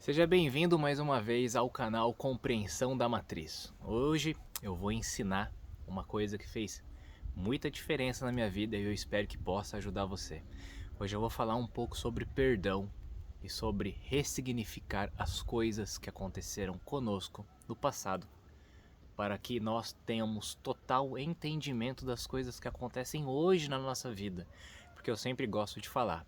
Seja bem-vindo mais uma vez ao canal Compreensão da Matriz. Hoje eu vou ensinar uma coisa que fez muita diferença na minha vida e eu espero que possa ajudar você. Hoje eu vou falar um pouco sobre perdão e sobre ressignificar as coisas que aconteceram conosco no passado, para que nós tenhamos total entendimento das coisas que acontecem hoje na nossa vida, porque eu sempre gosto de falar.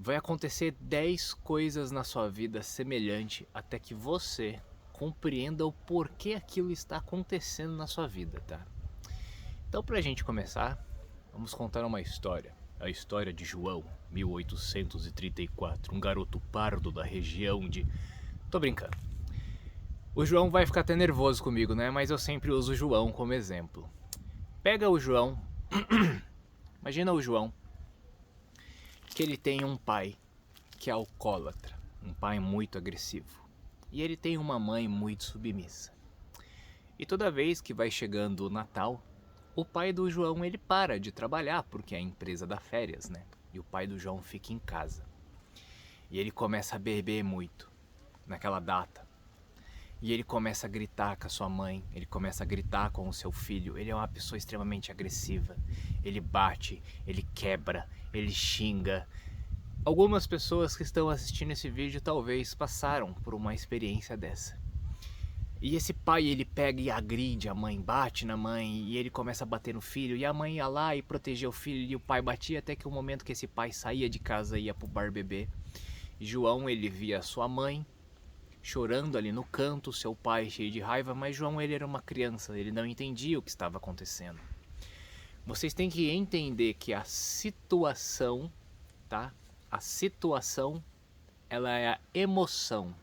Vai acontecer 10 coisas na sua vida semelhante até que você compreenda o porquê aquilo está acontecendo na sua vida, tá? Então, pra gente começar, vamos contar uma história. A história de João, 1834, um garoto pardo da região de... Tô brincando. O João vai ficar até nervoso comigo, né? Mas eu sempre uso o João como exemplo. Pega o João, imagina o João, que ele tem um pai que é alcoólatra, um pai muito agressivo, e ele tem uma mãe muito submissa. E toda vez que vai chegando o Natal, o pai do João ele para de trabalhar porque a empresa dá férias, né? E o pai do João fica em casa. E ele começa a beber muito naquela data. E ele começa a gritar com a sua mãe, ele começa a gritar com o seu filho. Ele é uma pessoa extremamente agressiva. Ele bate, ele quebra, ele xinga. Algumas pessoas que estão assistindo esse vídeo talvez passaram por uma experiência dessa. E esse pai ele pega e agride a mãe, bate na mãe e ele começa a bater no filho. E a mãe ia lá e protegia o filho e o pai batia até que o momento que esse pai saía de casa e ia pro bar beber. E João ele via a sua mãe chorando ali no canto, seu pai cheio de raiva, mas João ele era uma criança, ele não entendia o que estava acontecendo. Vocês têm que entender que a situação, tá? A situação, ela é a emoção.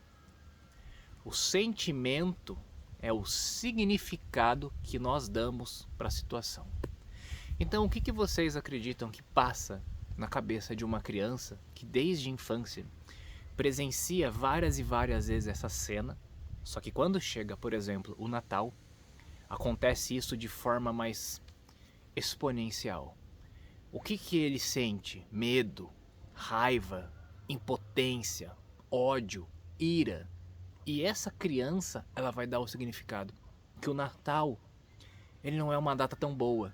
O sentimento é o significado que nós damos para a situação. Então, o que vocês acreditam que passa na cabeça de uma criança que desde a infância presencia várias e várias vezes essa cena, só que quando chega, por exemplo, o Natal, acontece isso de forma mais exponencial. O que ele sente? Medo, raiva, impotência, ódio, ira. E essa criança, ela vai dar o significado que o Natal, ele não é uma data tão boa,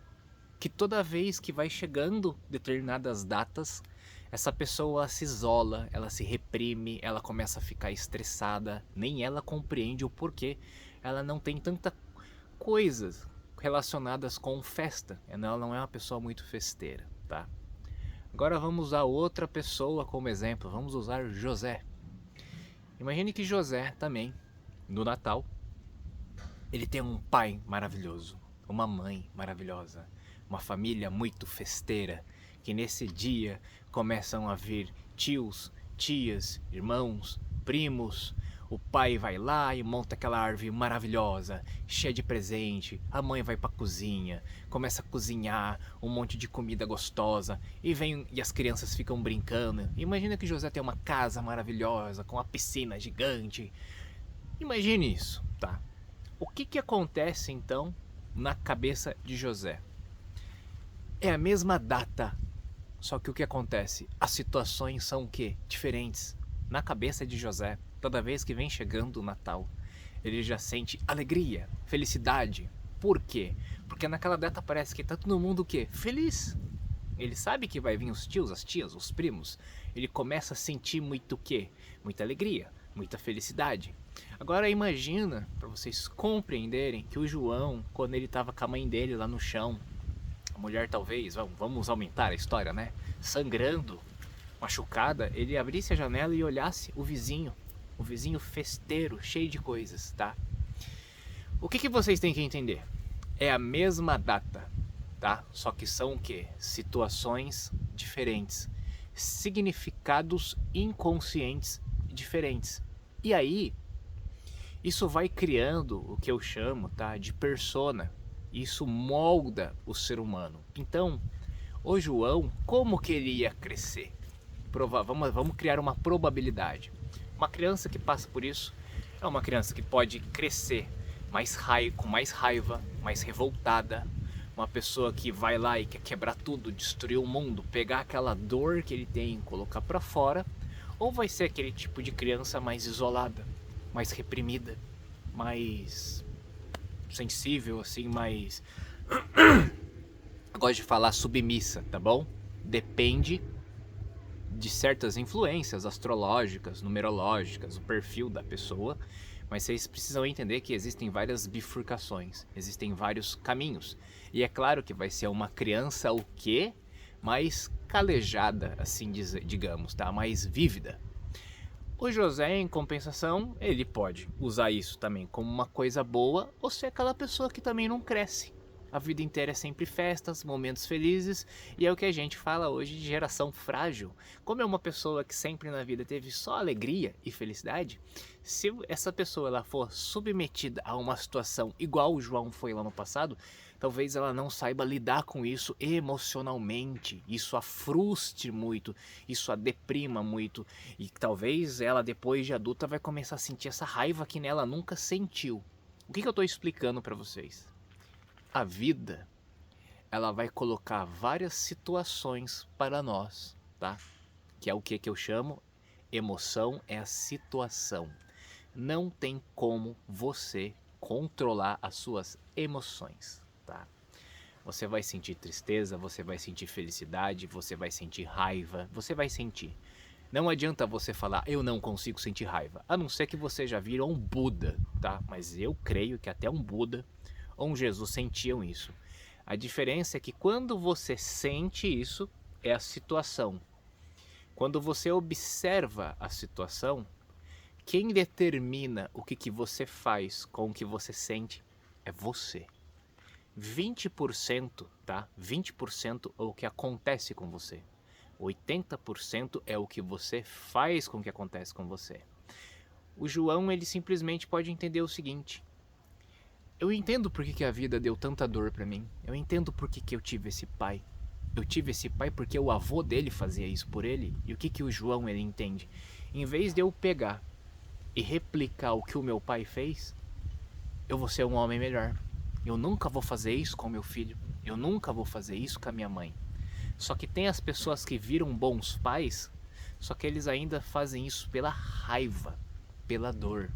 que toda vez que vai chegando determinadas datas, essa pessoa se isola, ela se reprime, ela começa a ficar estressada, nem ela compreende o porquê. Ela não tem tanta coisas relacionadas com festa, ela não é uma pessoa muito festeira, tá? Agora vamos usar outra pessoa como exemplo, vamos usar José. Imagine que José também, no Natal, ele tem um pai maravilhoso, uma mãe maravilhosa, uma família muito festeira, que nesse dia começam a vir tios, tias, irmãos, primos. O pai vai lá e monta aquela árvore maravilhosa, cheia de presente. A mãe vai pra cozinha, começa a cozinhar um monte de comida gostosa e as crianças ficam brincando. Imagina que José tem uma casa maravilhosa com uma piscina gigante. Imagine isso, tá? O que acontece então na cabeça de José? É a mesma data, só que o que acontece? As situações são o quê? Diferentes. Na cabeça de José, toda vez que vem chegando o Natal, ele já sente alegria, felicidade. Por quê? Porque naquela data parece que tá todo mundo o quê? Feliz. Ele sabe que vai vir os tios, as tias, os primos. Ele começa a sentir muito o quê? Muita alegria, muita felicidade. Agora imagina, para vocês compreenderem, que o João, quando ele tava com a mãe dele lá no chão, a mulher talvez, vamos aumentar a história, né? Sangrando, machucada, ele abrisse a janela e olhasse o vizinho festeiro, cheio de coisas, tá? O que vocês têm que entender? É a mesma data, tá? Só que são o quê? Situações diferentes, significados inconscientes diferentes. E aí, isso vai criando o que eu chamo, tá, de persona. Isso molda o ser humano. Então, o João, como que ele ia crescer? Vamos criar uma probabilidade. Uma criança que passa por isso é uma criança que pode crescer com mais raiva, mais revoltada. Uma pessoa que vai lá e quer quebrar tudo, destruir o mundo, pegar aquela dor que ele tem e colocar pra fora. ou vai ser aquele tipo de criança mais isolada, mais reprimida, mais sensível, assim, mais... Gosto de falar submissa, tá bom? Depende de certas influências astrológicas, numerológicas, o perfil da pessoa, mas vocês precisam entender que existem várias bifurcações, existem vários caminhos. E é claro que vai ser uma criança o quê? Mais calejada, assim digamos, tá? Mais vívida. O José, em compensação, ele pode usar isso também como uma coisa boa ou ser aquela pessoa que também não cresce. A vida inteira é sempre festas, momentos felizes, e é o que a gente fala hoje de geração frágil. Como é uma pessoa que sempre na vida teve só alegria e felicidade, se essa pessoa ela for submetida a uma situação igual o João foi lá no passado, talvez ela não saiba lidar com isso emocionalmente, isso a frustre muito, isso a deprima muito, e talvez ela depois de adulta vai começar a sentir essa raiva que nela nunca sentiu. O que eu estou explicando para vocês? A vida, ela vai colocar várias situações para nós, tá? Que é o que eu chamo, emoção é a situação. Não tem como você controlar as suas emoções, tá? Você vai sentir tristeza, você vai sentir felicidade, você vai sentir raiva, você vai sentir. Não adianta você falar, eu não consigo sentir raiva, a não ser que você já vira um Buda, tá? Mas eu creio que até um Buda ou um Jesus sentiam isso. A diferença é que quando você sente isso, é a situação. Quando você observa a situação, quem determina o que você faz com o que você sente é você. 20%, tá? 20% é o que acontece com você. 80% é o que você faz com o que acontece com você. O João, ele simplesmente pode entender o seguinte: eu entendo por que a vida deu tanta dor pra mim. Eu entendo por que eu tive esse pai. Eu tive esse pai porque o avô dele fazia isso por ele. E o que o João ele entende? Em vez de eu pegar e replicar o que o meu pai fez, eu vou ser um homem melhor. Eu nunca vou fazer isso com meu filho. Eu nunca vou fazer isso com a minha mãe. Só que tem as pessoas que viram bons pais, só que eles ainda fazem isso pela raiva, pela dor.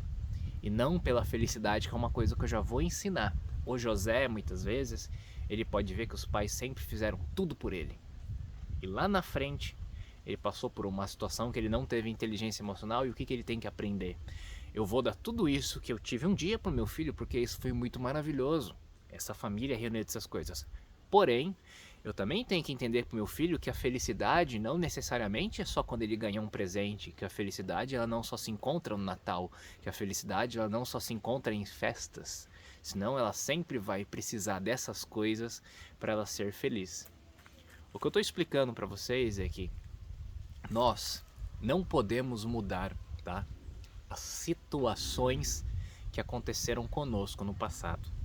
E não pela felicidade, que é uma coisa que eu já vou ensinar. O José, muitas vezes, ele pode ver que os pais sempre fizeram tudo por ele. E lá na frente, ele passou por uma situação que ele não teve inteligência emocional, e o que ele tem que aprender? Eu vou dar tudo isso que eu tive um dia pro meu filho, porque isso foi muito maravilhoso. Essa família reuniu essas coisas. Porém, eu também tenho que entender pro meu filho que a felicidade não necessariamente é só quando ele ganha um presente, que a felicidade ela não só se encontra no Natal, que a felicidade ela não só se encontra em festas, senão ela sempre vai precisar dessas coisas para ela ser feliz. O que eu estou explicando para vocês é que nós não podemos mudar, tá? As situações que aconteceram conosco no passado.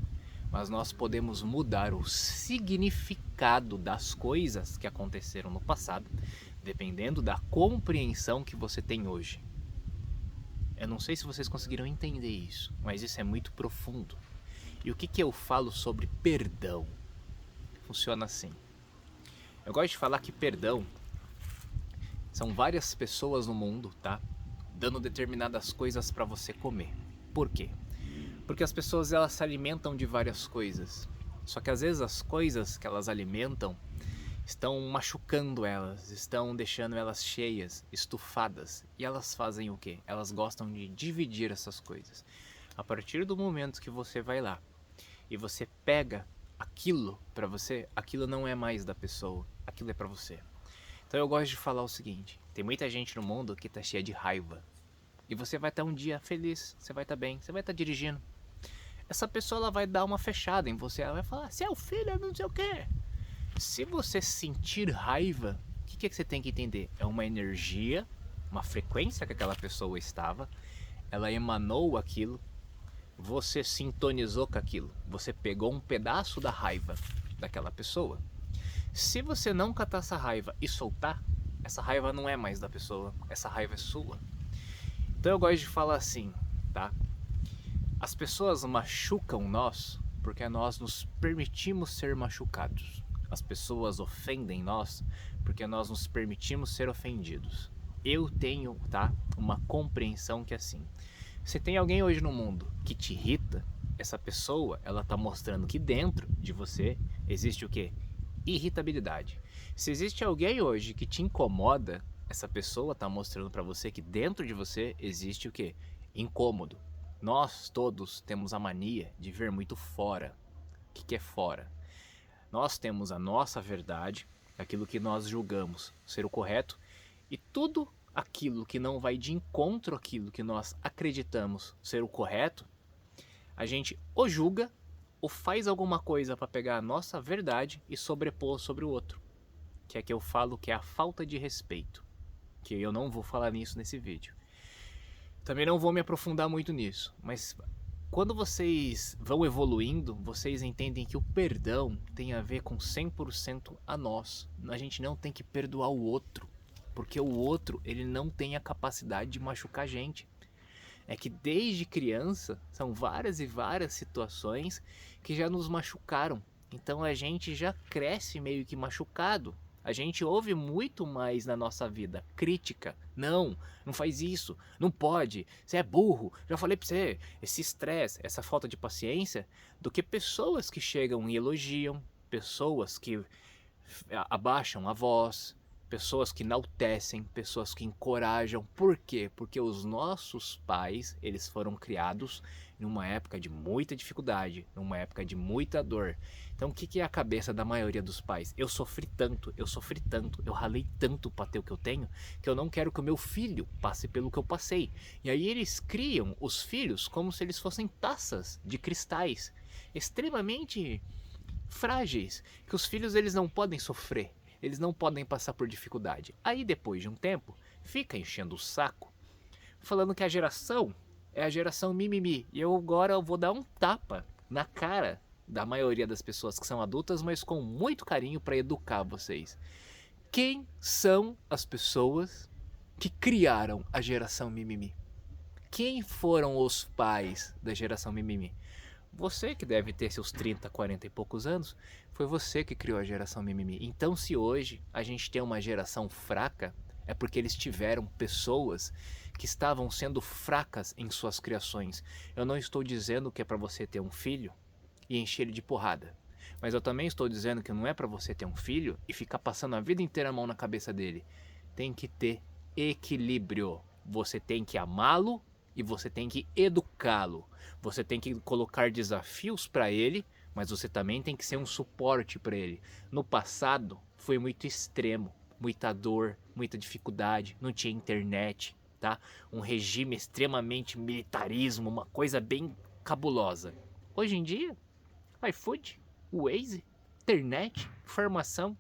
Mas nós podemos mudar o significado das coisas que aconteceram no passado, dependendo da compreensão que você tem hoje. Eu não sei se vocês conseguiram entender isso, mas isso é muito profundo. E o que eu falo sobre perdão? Funciona assim. Eu gosto de falar que perdão são várias pessoas no mundo, tá? Dando determinadas coisas para você comer. Por quê? Porque as pessoas elas se alimentam de várias coisas. Só que às vezes as coisas que elas alimentam estão machucando elas, estão deixando elas cheias, estufadas. E elas fazem o quê? Elas gostam de dividir essas coisas. A partir do momento que você vai lá e você pega aquilo pra você, aquilo não é mais da pessoa, aquilo é pra você. Então eu gosto de falar o seguinte: tem muita gente no mundo que tá cheia de raiva. E você vai estar um dia feliz, você vai estar bem, você vai estar dirigindo. Essa pessoa ela vai dar uma fechada em você, ela vai falar, você é o filho, não sei o quê. Se você sentir raiva, o que você tem que entender? É uma energia, uma frequência que aquela pessoa estava, ela emanou aquilo, você sintonizou com aquilo, você pegou um pedaço da raiva daquela pessoa. Se você não catar essa raiva e soltar, essa raiva não é mais da pessoa, essa raiva é sua. Então eu gosto de falar assim, tá? As pessoas machucam nós porque nós nos permitimos ser machucados. As pessoas ofendem nós porque nós nos permitimos ser ofendidos. eu tenho, tá, uma compreensão que é assim, se tem alguém hoje no mundo que te irrita, essa pessoa, ela tá mostrando que dentro de você existe o quê? Irritabilidade. Se existe alguém hoje que te incomoda, essa pessoa tá mostrando para você que dentro de você existe o quê? Incômodo. Nós todos temos a mania de ver muito fora. O que é fora? Nós temos a nossa verdade, aquilo que nós julgamos ser o correto, e tudo aquilo que não vai de encontro àquilo que nós acreditamos ser o correto, a gente ou julga ou faz alguma coisa para pegar a nossa verdade e sobrepor sobre o outro. Que é que eu falo que é a falta de respeito. Que eu não vou falar nisso nesse vídeo. Também não vou me aprofundar muito nisso, mas quando vocês vão evoluindo, vocês entendem que o perdão tem a ver com 100% a nós. A gente não tem que perdoar o outro, porque o outro ele não tem a capacidade de machucar a gente. É que desde criança são várias e várias situações que já nos machucaram. Então a gente já cresce meio que machucado. A gente ouve muito mais na nossa vida crítica. Não, não faz isso, não pode, você é burro, já falei pra você. Esse estresse, essa falta de paciência, do que pessoas que chegam e elogiam, pessoas que abaixam a voz, pessoas que enaltecem, pessoas que encorajam. Por quê? Porque os nossos pais, eles foram criados numa época de muita dificuldade, numa época de muita dor. Então o que é a cabeça da maioria dos pais? Eu sofri tanto, eu ralei tanto para ter o que eu tenho, que eu não quero que o meu filho passe pelo que eu passei. E aí eles criam os filhos como se eles fossem taças de cristais, extremamente frágeis, que os filhos eles não podem sofrer. Eles não podem passar por dificuldade. Aí depois de um tempo, fica enchendo o saco, falando que a geração é a geração mimimi. E eu agora vou dar um tapa na cara da maioria das pessoas que são adultas, mas com muito carinho para educar vocês. Quem são as pessoas que criaram a geração mimimi? Quem foram os pais da geração mimimi? Você que deve ter seus 30, 40 e poucos anos, foi você que criou a geração mimimi. Então se hoje a gente tem uma geração fraca, é porque eles tiveram pessoas que estavam sendo fracas em suas criações. Eu não estou dizendo que é para você ter um filho e encher ele de porrada. Mas eu também estou dizendo que não é para você ter um filho e ficar passando a vida inteira a mão na cabeça dele. Tem que ter equilíbrio. Você tem que amá-lo e você tem que educá-lo. Você tem que colocar desafios para ele, mas você também tem que ser um suporte para ele. No passado foi muito extremo, muita dor, muita dificuldade, não tinha internet, tá? Um regime extremamente militarismo, uma coisa bem cabulosa. Hoje em dia, iFood, Waze, internet, informação,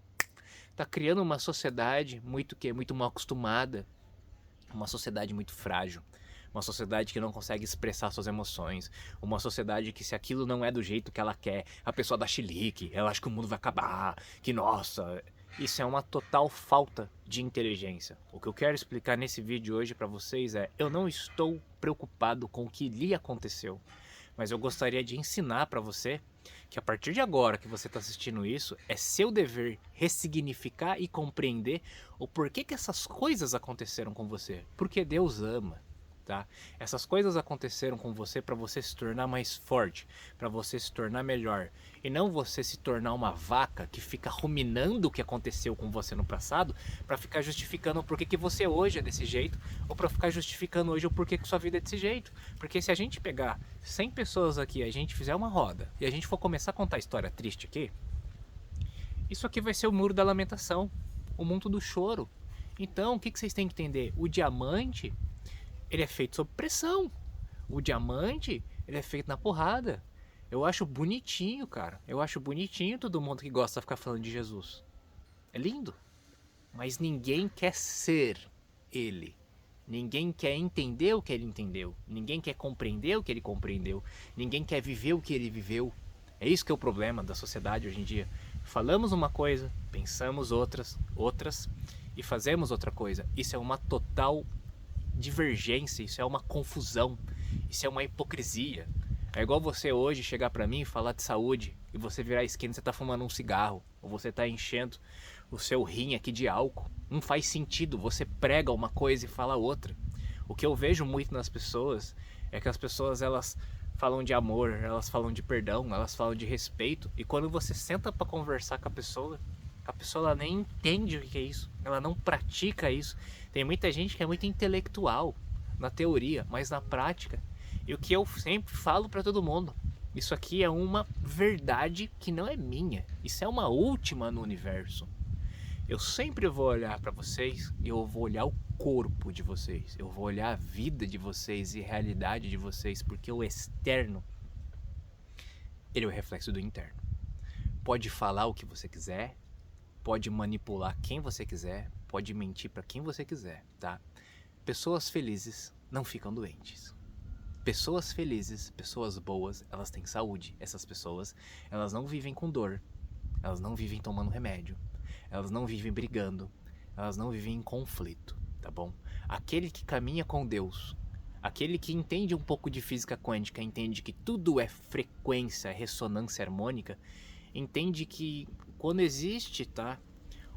tá criando uma sociedade muito mal acostumada, uma sociedade muito frágil. Uma sociedade que não consegue expressar suas emoções. Uma sociedade que se aquilo não é do jeito que ela quer, a pessoa dá chilique, ela acha que o mundo vai acabar, que nossa... Isso é uma total falta de inteligência. O que eu quero explicar nesse vídeo hoje para vocês é: eu não estou preocupado com o que lhe aconteceu, mas eu gostaria de ensinar para você que a partir de agora que você está assistindo isso, é seu dever ressignificar e compreender o porquê que essas coisas aconteceram com você. Porque Deus ama. Tá? Essas coisas aconteceram com você para você se tornar mais forte, para você se tornar melhor, e não você se tornar uma vaca que fica ruminando o que aconteceu com você no passado para ficar justificando o porquê que você hoje é desse jeito, ou para ficar justificando hoje o porquê que sua vida é desse jeito. Porque se a gente pegar 100 pessoas aqui, a gente fizer uma roda e a gente for começar a contar história triste aqui, isso aqui vai ser o muro da lamentação, o mundo do choro. Então o que vocês têm que entender? O diamante, ele é feito sob pressão. O diamante, ele é feito na porrada. Eu acho bonitinho, cara. Eu acho bonitinho todo mundo que gosta de ficar falando de Jesus. É lindo. Mas ninguém quer ser ele. Ninguém quer entender o que ele entendeu. Ninguém quer compreender o que ele compreendeu. Ninguém quer viver o que ele viveu. É isso que é o problema da sociedade hoje em dia. Falamos uma coisa, pensamos outras e fazemos outra coisa. Isso é uma total divergência, isso é uma confusão, isso é uma hipocrisia. É igual você hoje chegar pra mim e falar de saúde e você virar a esquina e você tá fumando um cigarro, ou você tá enchendo o seu rim aqui de álcool. Não faz sentido, você prega uma coisa e fala outra. O que eu vejo muito nas pessoas é que as pessoas, elas falam de amor, elas falam de perdão, elas falam de respeito, e quando você senta para conversar com a pessoa ela nem entende o que é isso, ela não pratica isso. Tem muita gente que é muito intelectual na teoria, mas na prática, e o que eu sempre falo para todo mundo, isso aqui é uma verdade que não é minha, isso é uma última no universo. Eu sempre vou olhar para vocês e eu vou olhar o corpo de vocês, eu vou olhar a vida de vocês e a realidade de vocês, porque o externo, ele é o reflexo do interno. Pode falar o que você quiser, pode manipular quem você quiser, pode mentir para quem você quiser, tá? Pessoas felizes não ficam doentes. Pessoas felizes, pessoas boas, elas têm saúde. Essas pessoas, elas não vivem com dor, elas não vivem tomando remédio, elas não vivem brigando, elas não vivem em conflito, tá bom? Aquele que caminha com Deus, aquele que entende um pouco de física quântica, entende que tudo é frequência, ressonância harmônica, entende que quando existe, tá,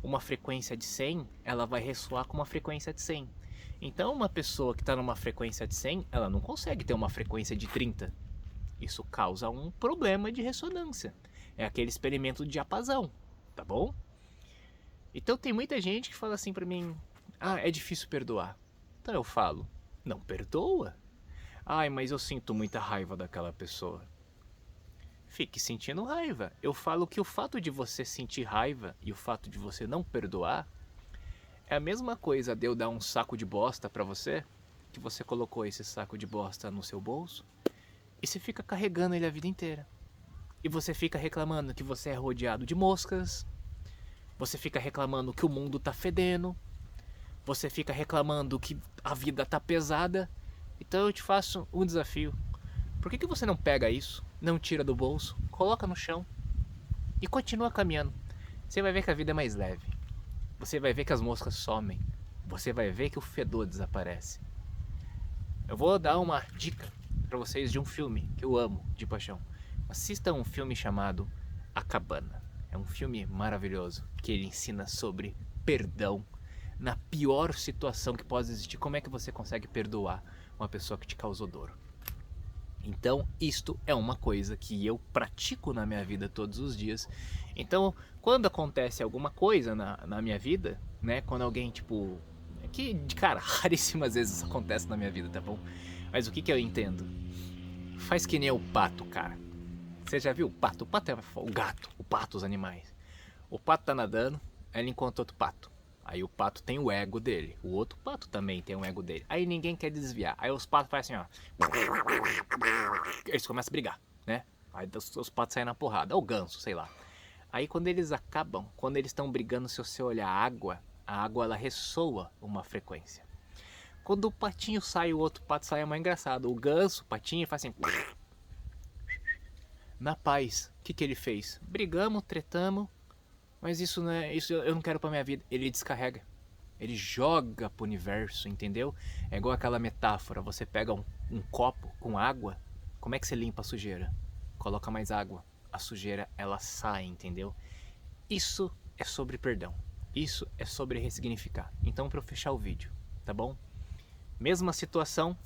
uma frequência de 100, ela vai ressoar com uma frequência de 100. Então uma pessoa que está numa frequência de 100, ela não consegue ter uma frequência de 30. Isso causa um problema de ressonância. É aquele experimento de diapasão, tá bom? Então tem muita gente que fala assim pra mim, é difícil perdoar. Então eu falo, não perdoa? Ai, mas eu sinto muita raiva daquela pessoa. Fique sentindo raiva. Eu falo que o fato de você sentir raiva e o fato de você não perdoar é a mesma coisa de eu dar um saco de bosta pra você, que você colocou esse saco de bosta no seu bolso e você fica carregando ele a vida inteira. E você fica reclamando que você é rodeado de moscas, você fica reclamando que o mundo tá fedendo, você fica reclamando que a vida tá pesada. Então eu te faço um desafio. Por que você não pega isso, não tira do bolso, coloca no chão e continua caminhando? Você vai ver que a vida é mais leve. Você vai ver que as moscas somem. Você vai ver que o fedor desaparece. Eu vou dar uma dica para vocês de um filme que eu amo de paixão. Assista um filme chamado A Cabana. É um filme maravilhoso que ele ensina sobre perdão na pior situação que pode existir. Como é que você consegue perdoar uma pessoa que te causou dor? Então, isto é uma coisa que eu pratico na minha vida todos os dias. Então, quando acontece alguma coisa na minha vida, né? Quando alguém, tipo... Que, cara, raríssimas vezes isso acontece na minha vida, tá bom? Mas o que eu entendo? Faz que nem o pato, cara. Você já viu o pato? O pato é o gato, o pato, os animais. O pato tá nadando, aí ele encontra outro pato. Aí o pato tem o ego dele, o outro pato também tem o ego dele. Aí ninguém quer desviar. Aí os patos fazem assim, ó. Eles começam a brigar, né? Aí os patos saem na porrada, ou ganso, sei lá. Aí quando eles acabam, quando eles estão brigando, se você olhar a água ela ressoa uma frequência. Quando o patinho sai, o outro pato sai, é mais engraçado. O ganso, o patinho, faz assim... Na paz, o que ele fez? Brigamos, tretamos, mas isso não é, isso eu não quero pra minha vida. Ele descarrega, ele joga pro universo, entendeu? É igual aquela metáfora, você pega um copo com água, como é que você limpa a sujeira? Coloca mais água, a sujeira ela sai, entendeu? Isso é sobre perdão, isso é sobre ressignificar. Então pra eu fechar o vídeo, tá bom? Mesma situação,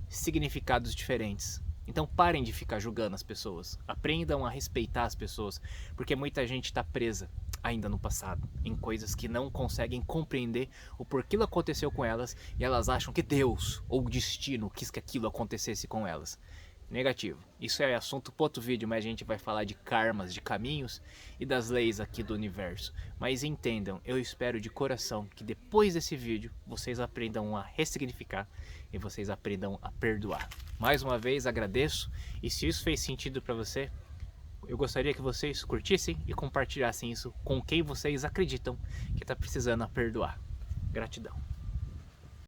significados diferentes. Então parem de ficar julgando as pessoas, aprendam a respeitar as pessoas, porque muita gente está presa ainda no passado, em coisas que não conseguem compreender o porquê aconteceu com elas e elas acham que Deus ou o destino quis que aquilo acontecesse com elas. Negativo. Isso é assunto para outro vídeo, mas a gente vai falar de karmas, de caminhos e das leis aqui do universo. Mas entendam, eu espero de coração que depois desse vídeo vocês aprendam a ressignificar e vocês aprendam a perdoar. Mais uma vez agradeço, e se isso fez sentido para você, eu gostaria que vocês curtissem e compartilhassem isso com quem vocês acreditam que está precisando a perdoar. Gratidão.